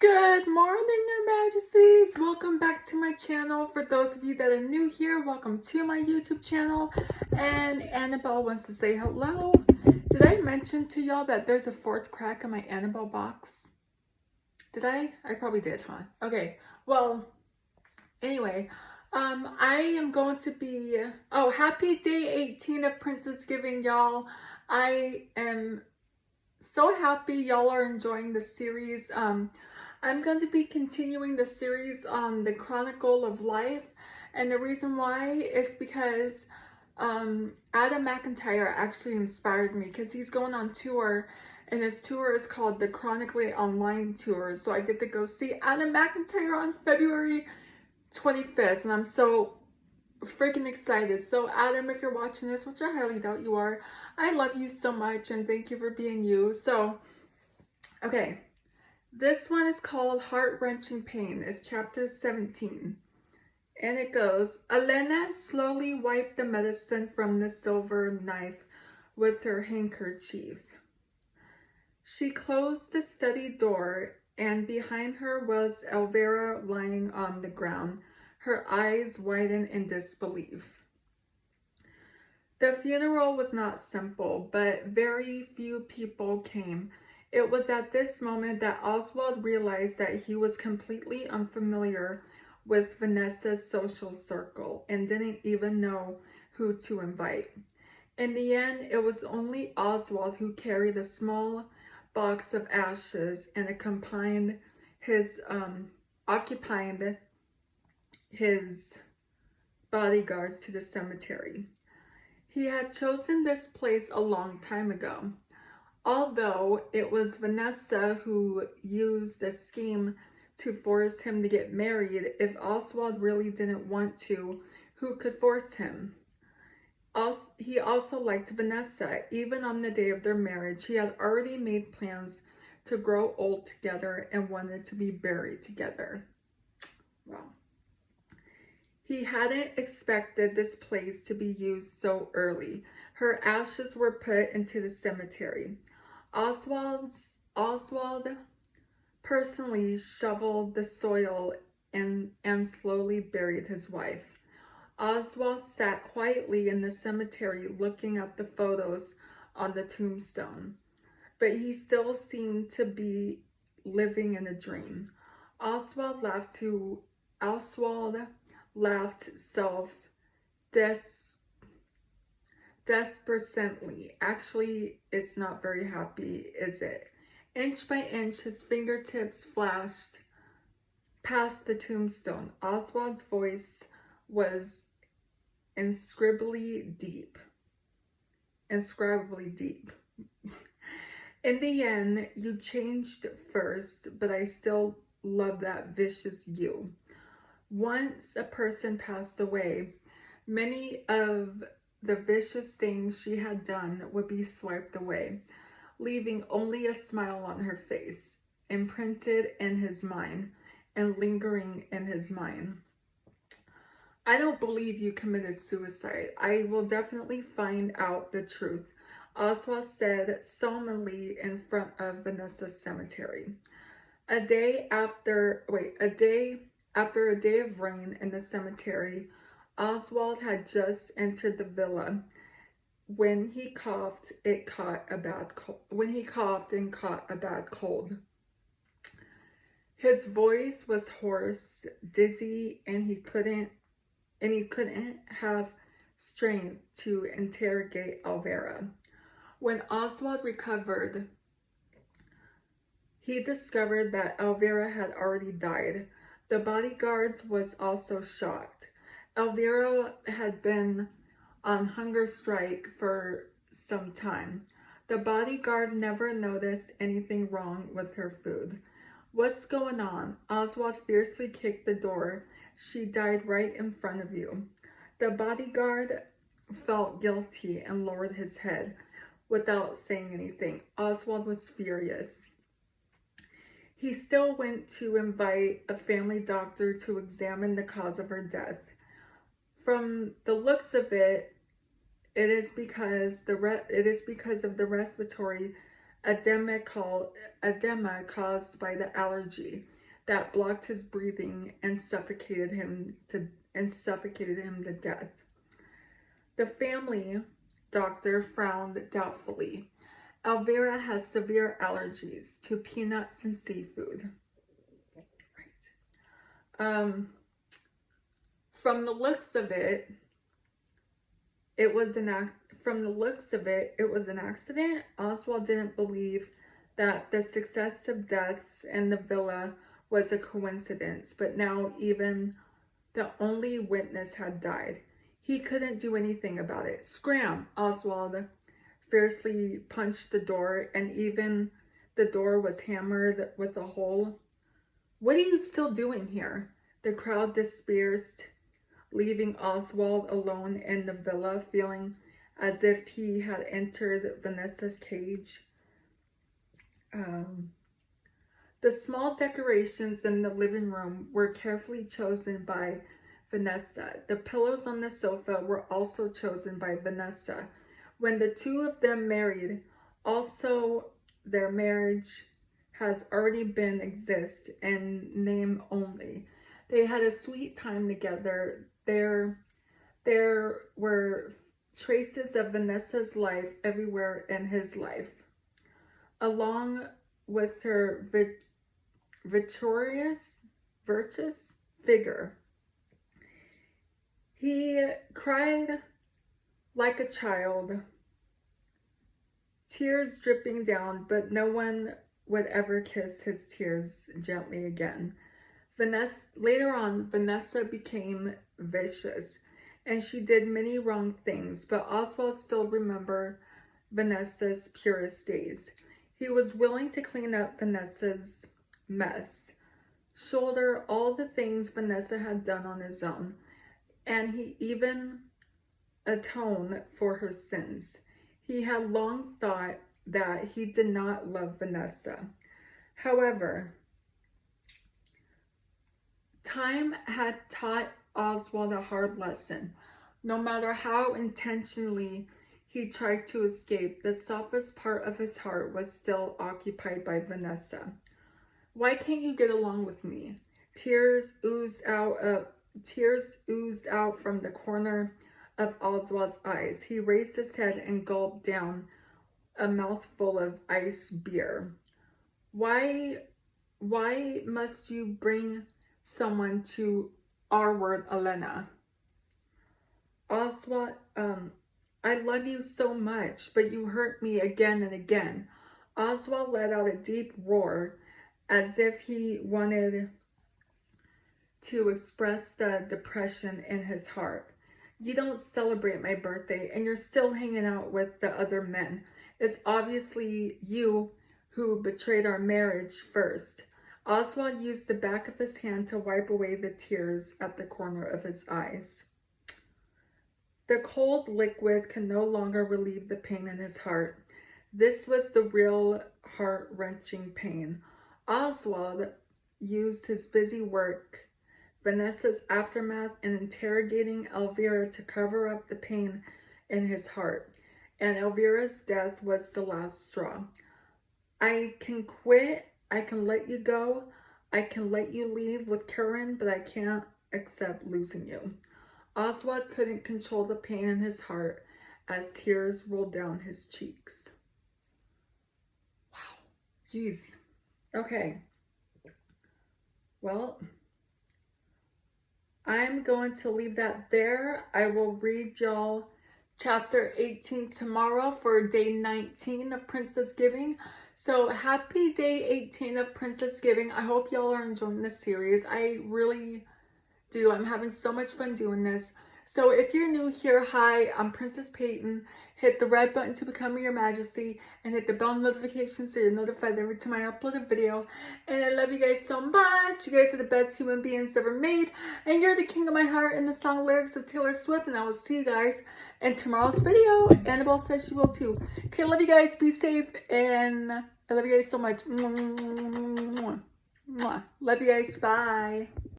Good morning, Your Majesties. Welcome back to my channel. For those of you that are new here, welcome to my YouTube channel. And Annabelle wants to say hello. Did I mention to y'all that there's a fourth crack in my Annabelle box? Did I? I probably did, huh? Okay. Well, anyway, I am going to be... Oh, happy day 18 of Princessgiving, y'all. I am so happy y'all are enjoying the series. I'm going to be continuing the series on the Chronicle of Life, and the reason why is because Adam McIntyre actually inspired me because he's going on tour, and his tour is called the Chronically Online Tour. So I get to go see Adam McIntyre on February 25th, and I'm so freaking excited. So Adam, if you're watching this, which I highly doubt you are, I love you so much and thank you for being you. So, okay. This one is called Heart-Wrenching Pain. It's chapter 17. And it goes, Elena slowly wiped the medicine from the silver knife with her handkerchief. She closed the study door, and behind her was Elvira lying on the ground, her eyes widened in disbelief. The funeral was not simple, but very few people came. It was at this moment that Oswald realized that he was completely unfamiliar with Vanessa's social circle and didn't even know who to invite. In the end, it was only Oswald who carried a small box of ashes and occupying his bodyguards to the cemetery. He had chosen this place a long time ago. Although it was Vanessa who used a scheme to force him to get married, if Oswald really didn't want to, who could force him? He also liked Vanessa. Even on the day of their marriage, he had already made plans to grow old together and wanted to be buried together. Wow. He hadn't expected this place to be used so early. Her ashes were put into the cemetery. Oswald personally shoveled the soil and slowly buried his wife. Oswald sat quietly in the cemetery looking at the photos on the tombstone, but he still seemed to be living in a dream. Oswald laughed desperately. Actually, it's not very happy, is it? Inch by inch, his fingertips flashed past the tombstone. Oswald's voice was inscribably deep. In the end, you changed first, but I still love that vicious you. Once a person passed away, many of the vicious things she had done would be swiped away, leaving only a smile on her face, imprinted in his mind and lingering in his mind. I don't believe you committed suicide. I will definitely find out the truth, Oswald said solemnly in front of Vanessa's cemetery. A day after a day of rain in the cemetery, Oswald had just entered the villa. When he coughed and caught a bad cold. His voice was hoarse, dizzy, and he couldn't have strength to interrogate Elvira. When Oswald recovered, he discovered that Elvira had already died. The bodyguards was also shocked. Elvira had been on hunger strike for some time. The bodyguard never noticed anything wrong with her food. What's going on? Oswald fiercely kicked the door. She died right in front of you. The bodyguard felt guilty and lowered his head without saying anything. Oswald was furious. He still went to invite a family doctor to examine the cause of her death. From the looks of it, it is because of the respiratory edema caused by the allergy that blocked his breathing and suffocated him to death. The family doctor frowned doubtfully. Elvira has severe allergies to peanuts and seafood. Right. From the looks of it, it was an accident. Oswald didn't believe that the successive deaths in the villa was a coincidence, but now even the only witness had died. He couldn't do anything about it. Scram! Oswald fiercely punched the door, and even the door was hammered with a hole. What are you still doing here? The crowd dispersed, leaving Oswald alone in the villa, feeling as if he had entered Vanessa's cage. The small decorations in the living room were carefully chosen by Vanessa. The pillows on the sofa were also chosen by Vanessa. When the two of them married, also their marriage has already been exist in name only. They had a sweet time together. There were traces of Vanessa's life everywhere in his life. Along with her virtuous figure. He cried like a child, tears dripping down, but no one would ever kiss his tears gently again. Later on, Vanessa became vicious, and she did many wrong things, but Oswald still remembered Vanessa's purest days. He was willing to clean up Vanessa's mess, shoulder all the things Vanessa had done on his own, and he even atoned for her sins. He had long thought that he did not love Vanessa. However, time had taught Oswald a hard lesson. No matter how intentionally he tried to escape, the softest part of his heart was still occupied by Vanessa. Why can't you get along with me? Tears oozed out from the corner of Oswald's eyes. He raised his head and gulped down a mouthful of iced beer. Why must you bring someone to our word, Elena? Oswald, I love you so much, but you hurt me again and again. Oswald let out a deep roar as if he wanted to express the depression in his heart. You don't celebrate my birthday and you're still hanging out with the other men. It's obviously you who betrayed our marriage first. Oswald used the back of his hand to wipe away the tears at the corner of his eyes. The cold liquid could no longer relieve the pain in his heart. This was the real heart-wrenching pain. Oswald used his busy work, Vanessa's aftermath, and interrogating Elvira to cover up the pain in his heart. And Elvira's death was the last straw. I can quit. I can let you go. I can let you leave with Karen, but I can't accept losing you. Oswald couldn't control the pain in his heart as tears rolled down his cheeks. Wow. Jeez. Okay. Well, I'm going to leave that there. I will read y'all chapter 18 tomorrow for day 19 of Princessgiving. So happy day 18 of Princessgiving. I hope y'all are enjoying this series. I really do. I'm having so much fun doing this. So if you're new here, hi, I'm Princess Peyton. Hit the red button to become your majesty and hit the bell notification so you're notified every time I upload a video. And I love you guys so much. You guys are the best human beings ever made. And you're the king of my heart in the song lyrics of Taylor Swift. And I will see you guys in tomorrow's video. Annabelle says she will too. Okay, love you guys. Be safe. And I love you guys so much. Love you guys. Bye.